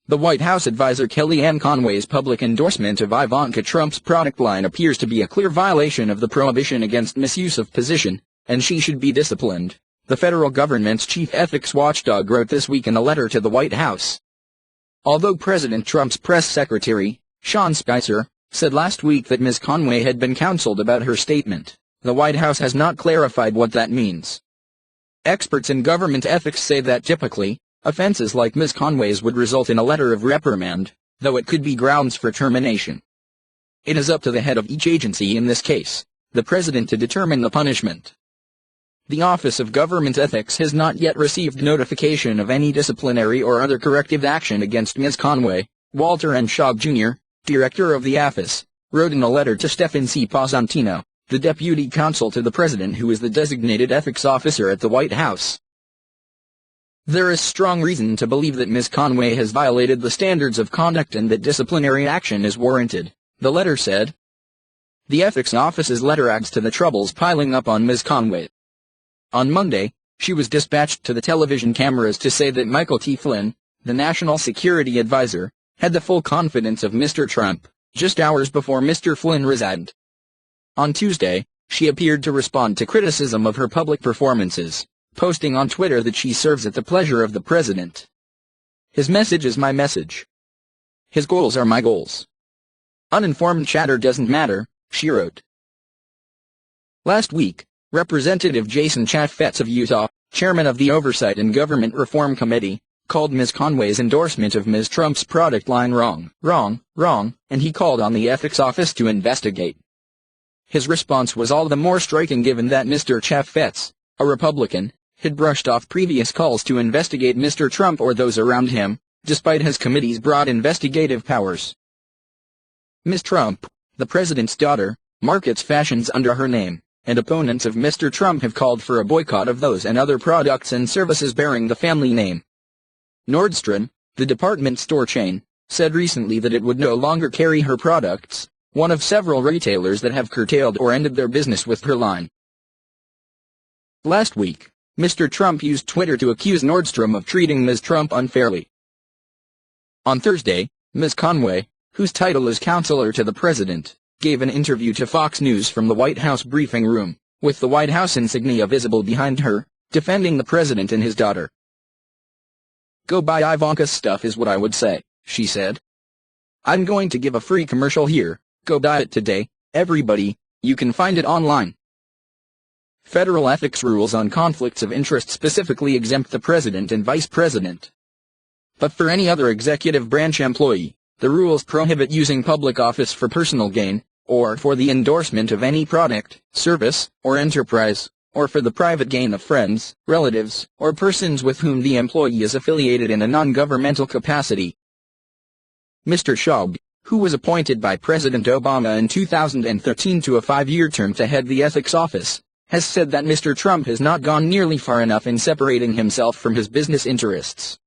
The White House advisor Kellyanne Conway's public endorsement of Ivanka Trump's product line appears to be a clear violation of the prohibition against misuse of position, and she should be disciplined, the federal government's chief ethics watchdog wrote this week in a letter to the White House. Although President Trump's press secretary, Sean Spicer, said last week that Ms. Conway had been counseled about her statement, the White House has not clarified what that means. Experts in government ethics say that typically, offenses like Ms. Conway's would result in a letter of reprimand, though it could be grounds for termination. It is up to the head of each agency in this case, the president, to determine the punishment. The Office of Government Ethics has not yet received notification of any disciplinary or other corrective action against Ms. Conway. Walter N. Shog Jr., director of the office, wrote in a letter to Stephen C. Posantino, the deputy counsel to the president who is the designated ethics officer at the White House. There is strong reason to believe that Ms. Conway has violated the standards of conduct and that disciplinary action is warranted, the letter said. The ethics office's letter adds to the troubles piling up on Ms. Conway. On Monday, she was dispatched to the television cameras to say that Michael T. Flynn, the national security advisor, had the full confidence of Mr. Trump, just hours before Mr. Flynn resigned. On Tuesday, she appeared to respond to criticism of her public performances, posting on Twitter that she serves at the pleasure of the president. His message is my message. His goals are my goals. Uninformed chatter doesn't matter, she wrote. Last week, Representative Jason Chaffetz of Utah, chairman of the Oversight and Government Reform Committee, called Ms. Conway's endorsement of Ms. Trump's product line wrong, and he called on the ethics office to investigate. His response was all the more striking given that Mr. Chaffetz, a Republican, had brushed off previous calls to investigate Mr. Trump or those around him, despite his committee's broad investigative powers. Ms. Trump, the president's daughter, markets fashions under her name, and opponents of Mr. Trump have called for a boycott of those and other products and services bearing the family name. Nordstrom, the department store chain, said recently that it would no longer carry her products, one of several retailers that have curtailed or ended their business with her line. Last week, Mr. Trump used Twitter to accuse Nordstrom of treating Ms. Trump unfairly. On Thursday, Ms. Conway, whose title is counselor to the president, gave an interview to Fox News from the White House briefing room, with the White House insignia visible behind her, defending the president and his daughter. "Go buy Ivanka's stuff is what I would say," she said. "I'm going to give a free commercial here, go buy it today, everybody, you can find it online." Federal ethics rules on conflicts of interest specifically exempt the president and vice president. But for any other executive branch employee, the rules prohibit using public office for personal gain, or for the endorsement of any product, service, or enterprise, or for the private gain of friends, relatives, or persons with whom the employee is affiliated in a non-governmental capacity. Mr. Shog, who was appointed by President Obama in 2013 to a 5-year term to head the ethics office, has said that Mr. Trump has not gone nearly far enough in separating himself from his business interests.